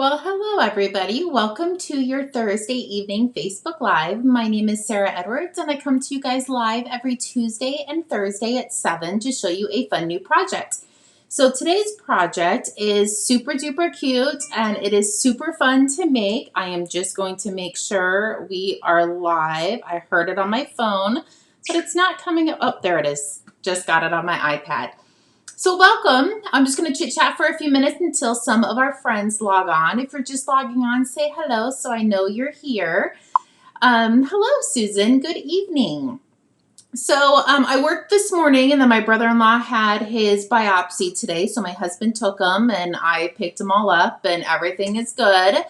Well, hello everybody. Welcome to your Thursday evening Facebook Live. My name is Sarah Edwards and I come to you guys live every Tuesday and Thursday at 7 to show you a fun new project. So today's project is super duper cute and it is super fun to make. I am just going to make sure we are live. I heard it on my phone, but it's not coming up. Oh, there it is. Just got it on my iPad. So welcome. I'm just going to chit chat for a few minutes until some of our friends log on. If you're just logging on, say hello so I know you're here. Hello, Susan. Good evening. So I worked this morning and then my brother-in-law had his biopsy today. So my husband took them and I picked them all up and everything is good.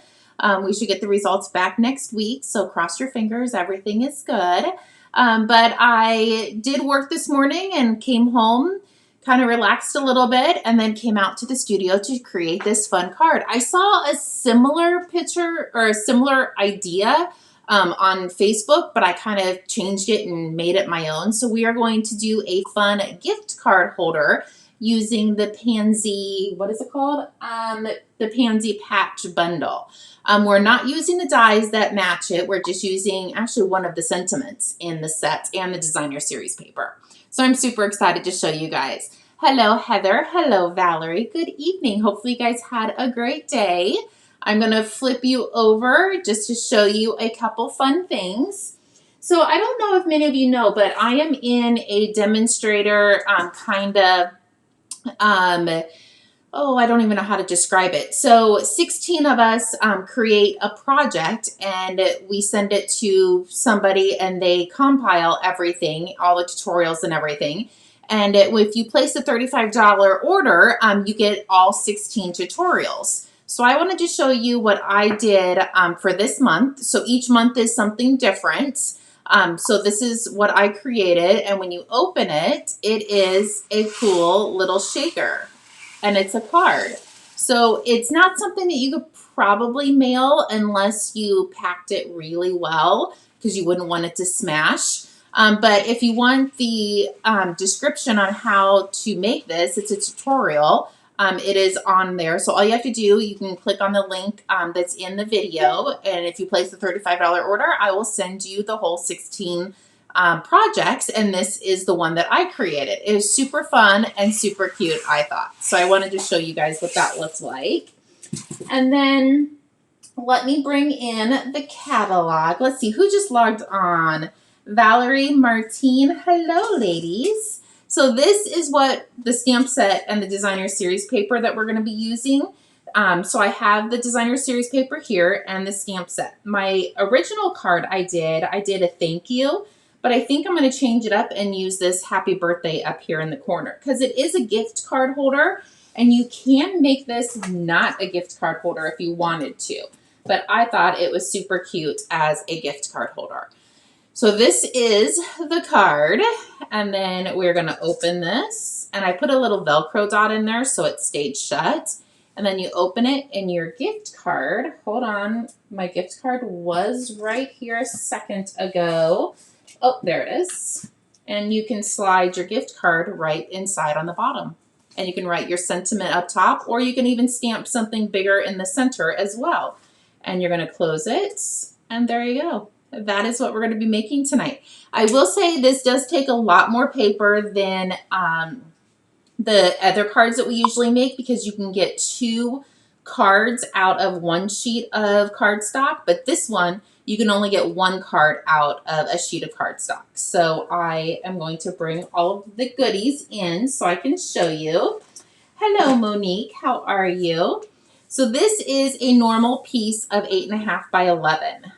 We should get the results back next week. So cross your fingers, everything is good. But I did work this morning and came home, kind of relaxed a little bit, and then came out to the studio to create this fun card. I saw a similar picture or a similar idea on Facebook, but I kind of changed it and made it my own. So we are going to do a fun gift card holder using the Pansy, what is it called? The Pansy Patch Bundle. We're not using the dies that match it. We're just using actually one of the sentiments in the set and the designer series paper. So I'm super excited to show you guys. Hello, Heather. Hello, Valerie. Good evening. Hopefully you guys had a great day. I'm going to flip you over just to show you a couple fun things. So I don't know if many of you know, but I am in a demonstrator I don't even know how to describe it. So 16 of us create a project and we send it to somebody and they compile everything, all the tutorials and everything. And if you place a $35 order, you get all 16 tutorials. So I wanted to show you what I did for this month. So each month is something different. So this is what I created. And when you open it, it is a cool little shaker. And it's a card. So it's not something that you could probably mail unless you packed it really well because you wouldn't want it to smash. But if you want the description on how to make this, it's a tutorial. It is on there. So all you have to do, you can click on the link that's in the video. And if you place the $35 order, I will send you the whole 16 projects, and this is the one that I created. It is super fun and super cute, I thought. So I wanted to show you guys what that looks like. And then let me bring in the catalog. Let's see, who just logged on? Valerie, Martine, hello ladies. So this is what the stamp set and the designer series paper that we're going to be using. So I have the designer series paper here and the stamp set. My original card I did a thank you. But I think I'm going to change it up and use this happy birthday up here in the corner because it is a gift card holder and you can make this not a gift card holder if you wanted to. But I thought it was super cute as a gift card holder. So this is the card and then we're going to open this and I put a little Velcro dot in there so it stayed shut. And then you open it and your gift card, hold on, my gift card was right here a second ago. Oh, there it is. And you can slide your gift card right inside on the bottom. And you can write your sentiment up top, or you can even stamp something bigger in the center as well. And you're going to close it, and there you go. That is what we're going to be making tonight. I will say this does take a lot more paper than the other cards that we usually make because you can get 2 cards out of 1 sheet of cardstock, but this one, you can only get 1 card out of a sheet of cardstock. So I am going to bring all of the goodies in so I can show you. Hello, Monique. How are you? So this is a normal piece of 8.5 by 11.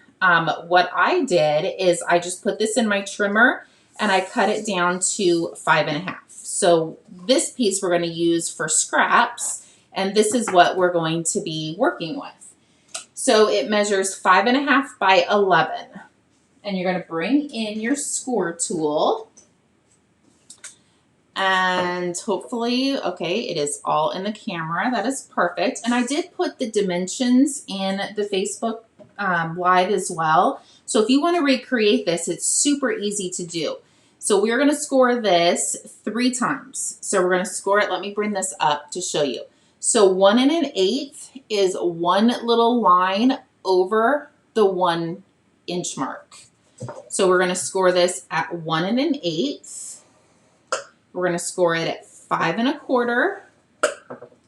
What I did is I just put this in my trimmer and I cut it down to 5.5. So this piece we're going to use for scraps, and this is what we're going to be working with. So it measures 5.5 by 11. And you're going to bring in your score tool. And hopefully, okay, it is all in the camera. That is perfect. And I did put the dimensions in the Facebook Live as well. So if you want to recreate this, it's super easy to do. So we're going to score this 3 times. So we're going to score it. Let me bring this up to show you. So 1 1/8 is one little line over the 1 inch mark. So we're going to score this at 1 1/8. We're going to score it at 5 1/4.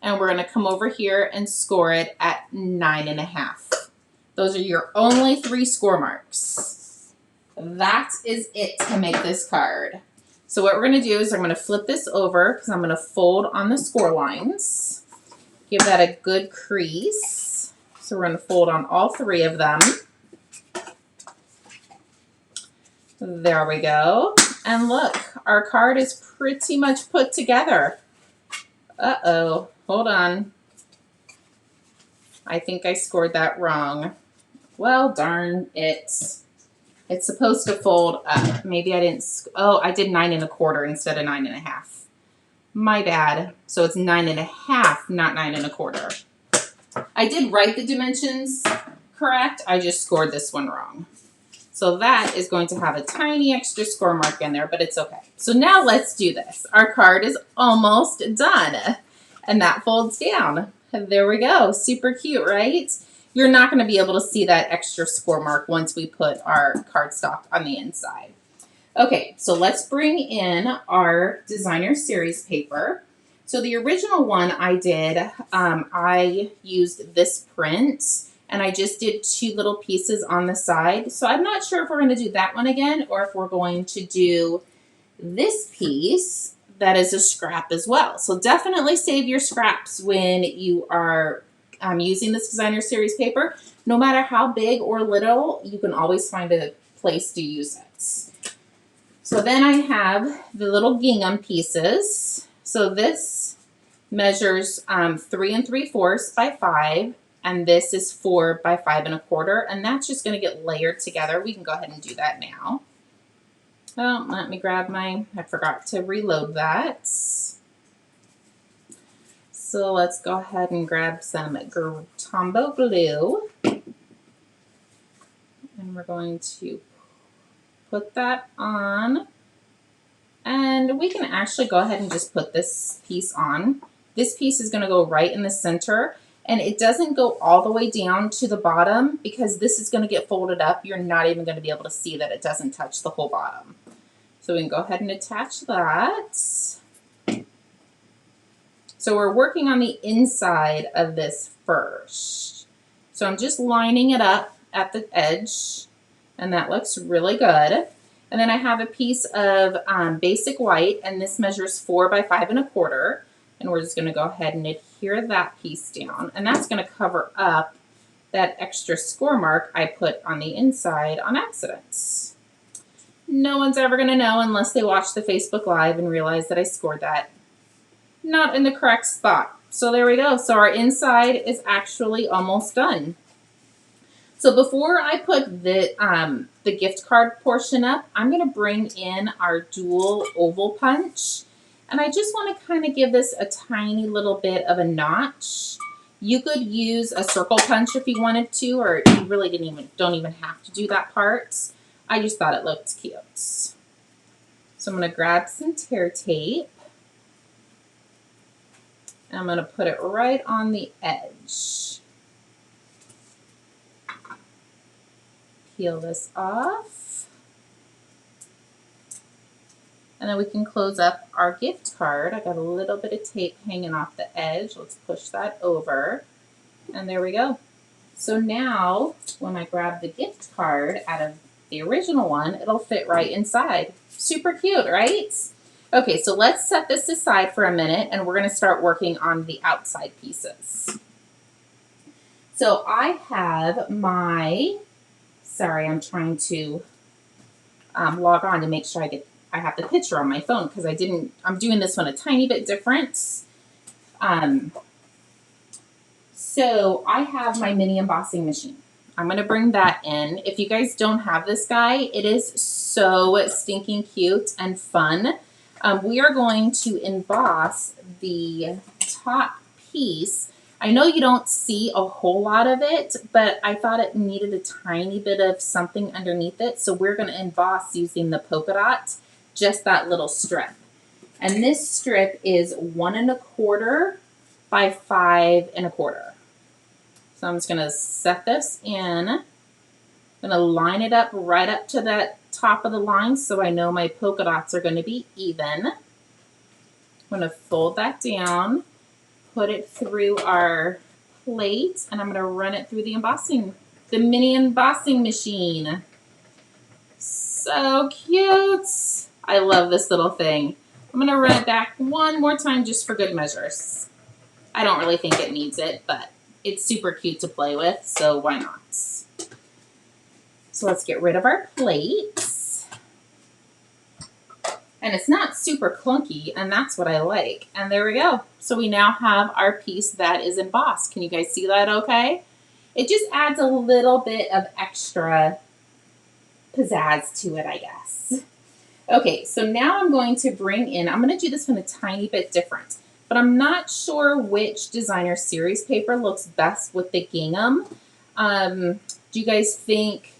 And we're going to come over here and score it at 9 1/2. Those are your only 3 score marks. That is it to make this card. So what we're going to do is I'm going to flip this over because I'm going to fold on the score lines. Give that a good crease. So we're going to fold on all 3 of them. There we go. And look, our card is pretty much put together. Uh-oh, hold on. I think I scored that wrong. Well, darn it. It's supposed to fold up. Maybe I didn't, oh, I did 9 1/4 instead of 9 1/2. My bad. So it's 9 1/2, not 9 1/4. I did write the dimensions correct. I just scored this one wrong. So that is going to have a tiny extra score mark in there, but it's okay. So now let's do this. Our card is almost done. And that folds down. There we go. Super cute, right? You're not going to be able to see that extra score mark once we put our cardstock on the inside. Okay, so let's bring in our designer series paper. So the original one I did, I used this print. And I just did 2 little pieces on the side. So I'm not sure if we're going to do that one again or if we're going to do this piece that is a scrap as well. So definitely save your scraps when you are using this designer series paper. No matter how big or little, you can always find a place to use it. So then I have the little gingham pieces. So this measures 3 3/4 by 5. And this is 4 by 5 1/4, and that's just going to get layered together. We can go ahead and do that now. Oh, let me grab I forgot to reload that. So let's go ahead and grab some Tombow glue. And we're going to put that on. And we can actually go ahead and just put this piece on. This piece is going to go right in the center. And it doesn't go all the way down to the bottom because this is going to get folded up. You're not even going to be able to see that it doesn't touch the whole bottom. So we can go ahead and attach that. So we're working on the inside of this first. So I'm just lining it up at the edge, and that looks really good. And then I have a piece of basic white, and this measures 4 by 5 1/4. And we're just going to go ahead and adhere that piece down. And that's going to cover up that extra score mark I put on the inside on accident. No one's ever going to know unless they watch the Facebook Live and realize that I scored that not in the correct spot. So there we go. So our inside is actually almost done. So before I put the gift card portion up, I'm going to bring in our dual oval punch. And I just want to kind of give this a tiny little bit of a notch. You could use a circle punch if you wanted to, or you really don't even have to do that part. I just thought it looked cute. So I'm going to grab some tear tape. And I'm going to put it right on the edge. Peel this off. And then we can close up our gift card. I got a little bit of tape hanging off the edge. Let's push that over. And there we go. So now when I grab the gift card out of the original one, it'll fit right inside. Super cute, right? Okay, so let's set this aside for a minute and we're going to start working on the outside pieces. So I have sorry, I'm trying to log on to make sure I have the picture on my phone because I'm doing this one a tiny bit different. So I have my mini embossing machine. I'm going to bring that in. If you guys don't have this guy, it is so stinking cute and fun. We are going to emboss the top piece. I know you don't see a whole lot of it, but I thought it needed a tiny bit of something underneath it. So we're going to emboss using the polka dot, just that little strip. And this strip is 1 1/4 by 5 1/4. So I'm just gonna set this in. I'm gonna line it up right up to that top of the line so I know my polka dots are gonna be even. I'm gonna fold that down, put it through our plate, and I'm gonna run it through the mini embossing machine. So cute. I love this little thing. I'm gonna run it back one more time just for good measures. I don't really think it needs it, but it's super cute to play with, so why not? So let's get rid of our plates. And it's not super clunky, and that's what I like. And there we go. So we now have our piece that is embossed. Can you guys see that okay? It just adds a little bit of extra pizzazz to it, I guess. Okay, so now I'm going to bring in, I'm going to do this one a tiny bit different, but I'm not sure which designer series paper looks best with the gingham. Do you guys think,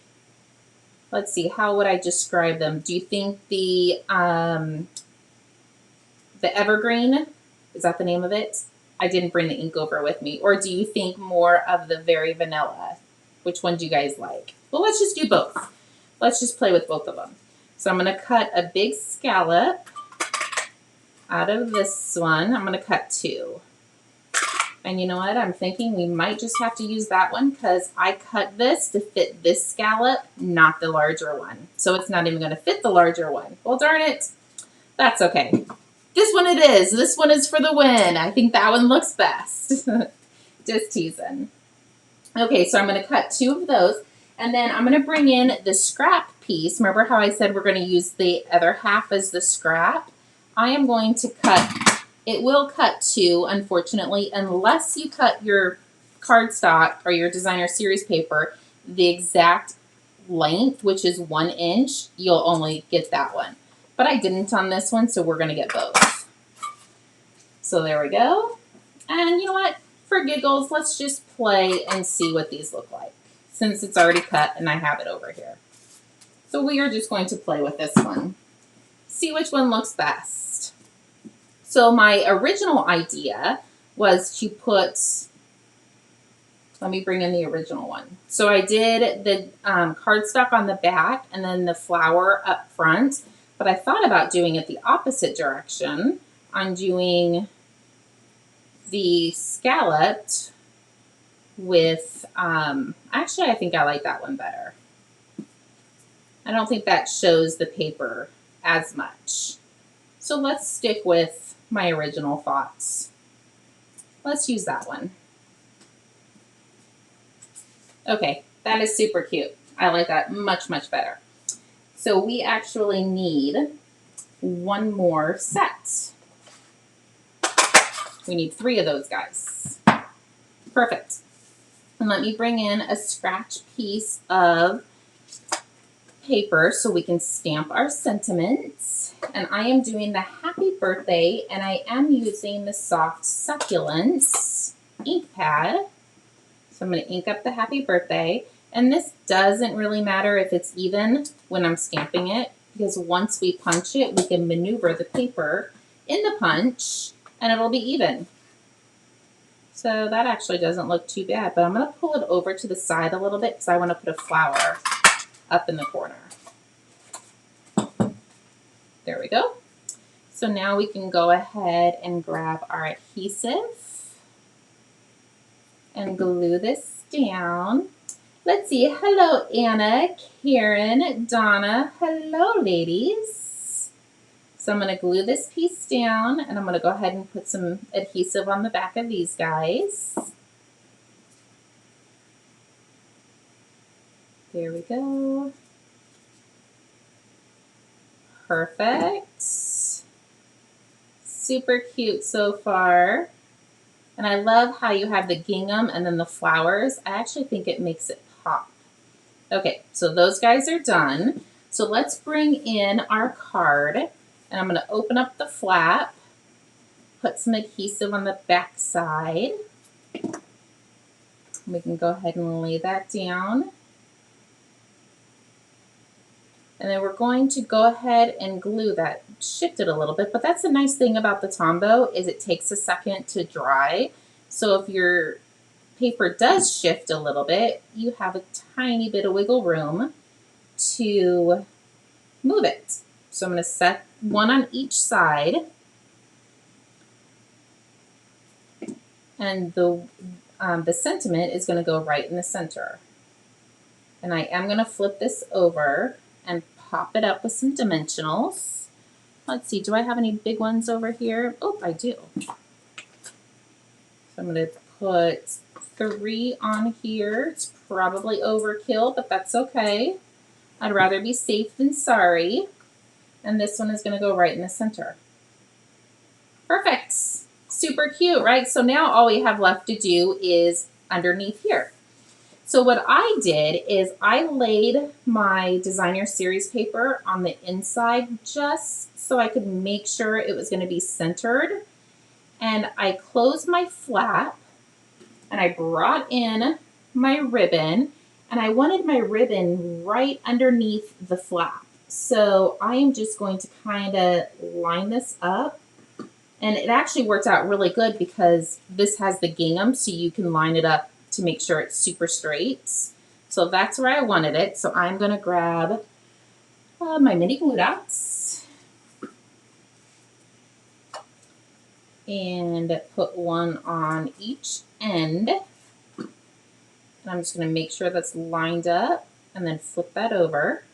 let's see, how would I describe them? Do you think the evergreen, is that the name of it? I didn't bring the ink over with me. Or do you think more of the very vanilla? Which one do you guys like? Well, let's just do both. Let's just play with both of them. So I'm going to cut a big scallop out of this one. I'm going to cut 2. And you know what? I'm thinking we might just have to use that one because I cut this to fit this scallop, not the larger one. So it's not even going to fit the larger one. Well, darn it. That's okay. This one it is. This one is for the win. I think that one looks best. Just teasing. Okay, so I'm going to cut 2 of those. And then I'm going to bring in the scrap piece. Remember how I said we're going to use the other half as the scrap? I am going to cut, it will cut 2, unfortunately, unless you cut your cardstock or your designer series paper the exact length, which is 1 inch, you'll only get that one. But I didn't on this one, so we're going to get both. So there we go. And you know what? For giggles, let's just play and see what these look like, since it's already cut and I have it over here. So we are just going to play with this one. See which one looks best. So my original idea was to put, let me bring in the original one. So I did the cardstock on the back and then the flower up front, but I thought about doing it the opposite direction. I'm doing the scalloped with, actually I think I like that one better. I don't think that shows the paper as much. So let's stick with my original thoughts. Let's use that one. Okay, that is super cute. I like that much, much better. So we actually need 1 more set. We need 3 of those guys. Perfect. And let me bring in a scratch piece of paper so we can stamp our sentiments. And I am doing the happy birthday, and I am using the Soft Succulents ink pad. So I'm going to ink up the happy birthday. And this doesn't really matter if it's even when I'm stamping it, because once we punch it, we can maneuver the paper in the punch and it'll be even. So that actually doesn't look too bad, but I'm going to pull it over to the side a little bit because I want to put a flower up in the corner. There we go. So now we can go ahead and grab our adhesive and glue this down. Let's see. Hello, Anna, Karen, Donna. Hello, ladies. So I'm going to glue this piece down, and I'm going to go ahead and put some adhesive on the back of these guys. There we go. Perfect. Super cute so far. And I love how you have the gingham and then the flowers. I actually think it makes it pop. Okay, so those guys are done. So let's bring in our card. And I'm going to open up the flap, put some adhesive on the back side. We can go ahead and lay that down. And then we're going to go ahead and glue that. Shift it a little bit, but that's the nice thing about the Tombow is it takes a second to dry. So if your paper does shift a little bit, you have a tiny bit of wiggle room to move it. So I'm going to set one on each side, and the sentiment is going to go right in the center. And I am going to flip this over and pop it up with some dimensionals. Let's see, do I have any big ones over here? Oh, I do. So I'm going to put 3 on here. It's probably overkill, but that's okay. I'd rather be safe than sorry. And this one is going to go right in the center. Perfect. Super cute, right? So now all we have left to do is underneath here. So what I did is I laid my designer series paper on the inside just so I could make sure it was going to be centered. And I closed my flap and I brought in my ribbon, and I wanted my ribbon right underneath the flap. So I am just going to kind of line this up. And it actually worked out really good because this has the gingham, so you can line it up to make sure it's super straight. So that's where I wanted it. So I'm going to grab my mini glue dots and put one on each end. And I'm just going to make sure that's lined up and then flip that over.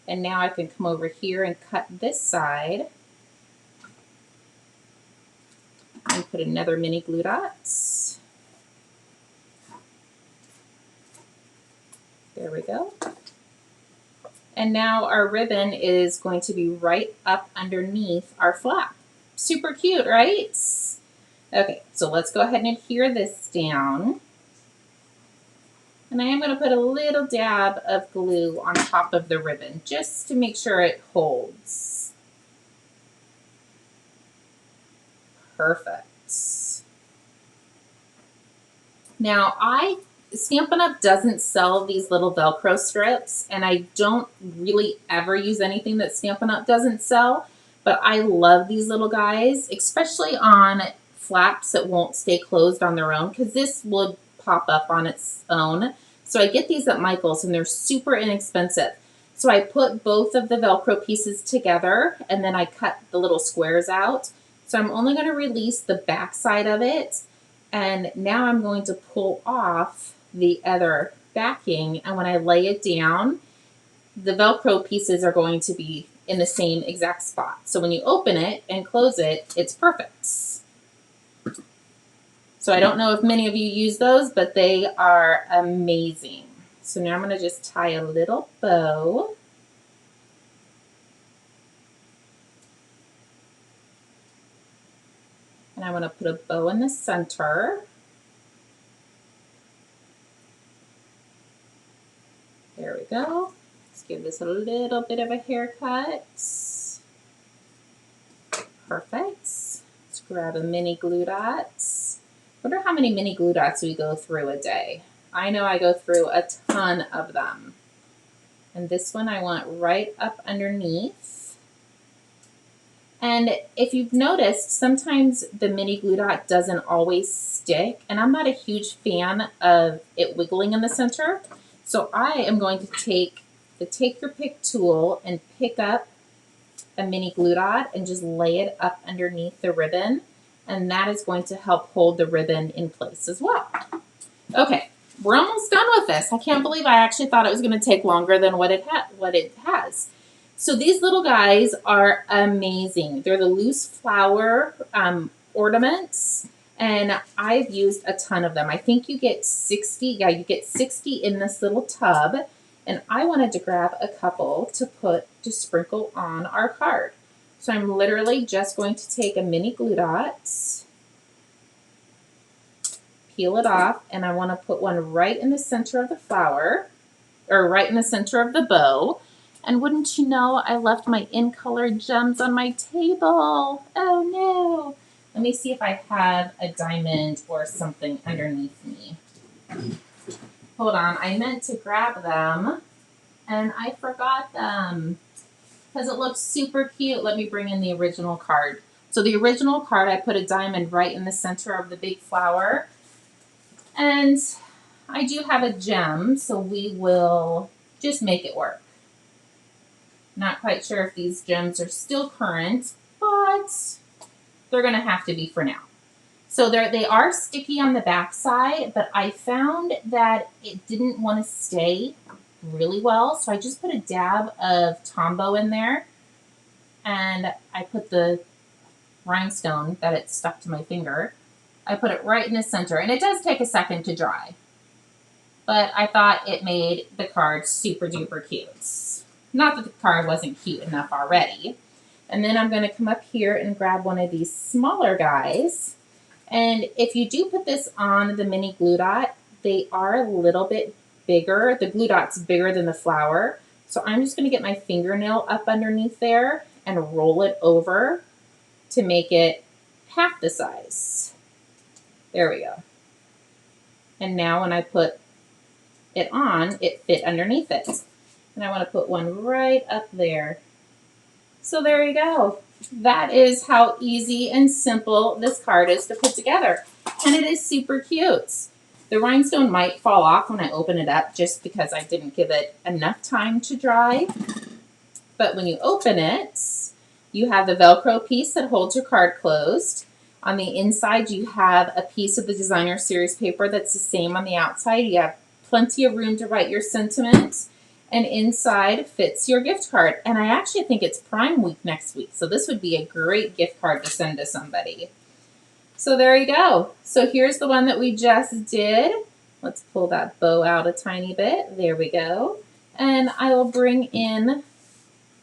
And now I can come over here and cut this side and put another mini glue dot. There we go. And now our ribbon is going to be right up underneath our flap. Super cute, right? Okay, so let's go ahead and adhere this down. And I am going to put a little dab of glue on top of the ribbon just to make sure it holds. Perfect. Now Stampin' Up! Doesn't sell these little Velcro strips, and I don't really ever use anything that Stampin' Up! Doesn't sell, but I love these little guys, especially on flaps that won't stay closed on their own, because this would pop up on its own. So I get these at Michael's, and they're super inexpensive. So I put both of the Velcro pieces together, and then I cut the little squares out. So I'm only going to release the back side of it, and now I'm going to pull off the other backing, and when I lay it down, the Velcro pieces are going to be in the same exact spot. So when you open it and close it, it's perfect. So I don't know if many of you use those, but they are amazing. So now I'm going to just tie a little bow. And I want to put a bow in the center. There we go. Let's give this a little bit of a haircut. Perfect. Let's grab a mini glue dot. Wonder how many mini glue dots we go through a day. I know I go through a ton of them. And this one I want right up underneath. And if you've noticed, sometimes the mini glue dot doesn't always stick, and I'm not a huge fan of it wiggling in the center. So I am going to take the Take Your Pick tool and pick up a mini glue dot and just lay it up underneath the ribbon. And that is going to help hold the ribbon in place as well. Okay, we're almost done with this. I can't believe I actually thought it was going to take longer than what it has. So these little guys are amazing. They're the loose flower ornaments, and I've used a ton of them. I think you get 60. Yeah, you get 60 in this little tub, and I wanted to grab a couple to sprinkle on our card. So I'm literally just going to take a mini glue dot, peel it off, and I want to put one right in the center of the flower, or right in the center of the bow. And wouldn't you know, I left my in-color gems on my table. Oh no. Let me see if I have a diamond or something underneath me. Hold on, I meant to grab them and I forgot them because it looks super cute. Let me bring in the original card. So the original card, I put a diamond right in the center of the big flower. And I do have a gem, so we will just make it work. Not quite sure if these gems are still current, but they're going to have to be for now. So they are sticky on the back side, but I found that it didn't want to stay really well. So I just put a dab of Tombow in there, and I put the rhinestone that it stuck to my finger. I put it right in the center, and it does take a second to dry. But I thought it made the card super duper cute. Not that the card wasn't cute enough already. And then I'm going to come up here and grab one of these smaller guys. And if you do put this on the mini glue dot, they are a little bit bigger. The glue dot's bigger than the flower. So I'm just going to get my fingernail up underneath there and roll it over to make it half the size. There we go. And now when I put it on, it fit underneath it. And I want to put one right up there. So there you go. That is how easy and simple this card is to put together. And it is super cute. The rhinestone might fall off when I open it up just because I didn't give it enough time to dry. But when you open it, you have the Velcro piece that holds your card closed. On the inside, you have a piece of the designer series paper that's the same on the outside. You have plenty of room to write your sentiments. And inside fits your gift card. And I actually think it's Prime Week next week. So this would be a great gift card to send to somebody. So there you go. So here's the one that we just did. Let's pull that bow out a tiny bit. There we go. And I will bring in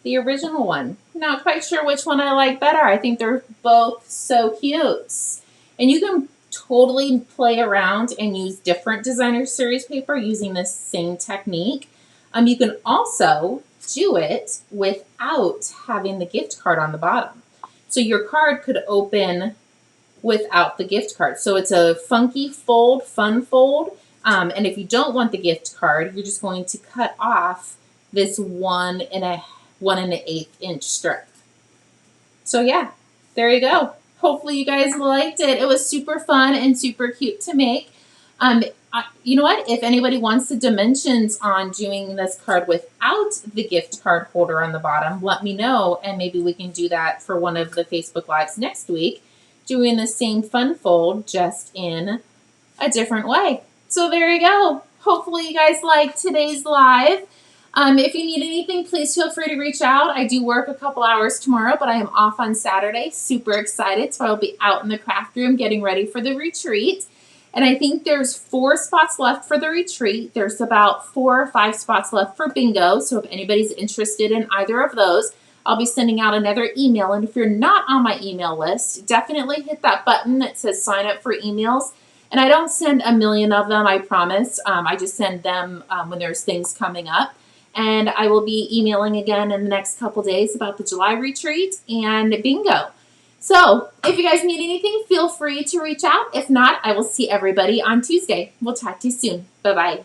the original one. Not quite sure which one I like better. I think they're both so cute. And you can totally play around and use different designer series paper using this same technique. You can also do it without having the gift card on the bottom. So your card could open without the gift card. So it's a funky fold, fun fold. And if you don't want the gift card, you're just going to cut off this 1 1/8 inch strip. So yeah, there you go. Hopefully you guys liked it. It was super fun and super cute to make. You know what? If anybody wants the dimensions on doing this card without the gift card holder on the bottom, let me know, and maybe we can do that for one of the Facebook Lives next week, doing the same fun fold, just in a different way. So there you go. Hopefully you guys liked today's live. If you need anything, please feel free to reach out. I do work a couple hours tomorrow, but I am off on Saturday. Super excited. So I'll be out in the craft room getting ready for the retreat. And I think there's 4 spots left for the retreat. There's about 4 or 5 spots left for bingo. So if anybody's interested in either of those, I'll be sending out another email. And if you're not on my email list, definitely hit that button that says sign up for emails. And I don't send a million of them, I promise. I just send them when there's things coming up. And I will be emailing again in the next couple days about the July retreat and bingo. So if you guys need anything, feel free to reach out. If not, I will see everybody on Tuesday. We'll talk to you soon. Bye-bye.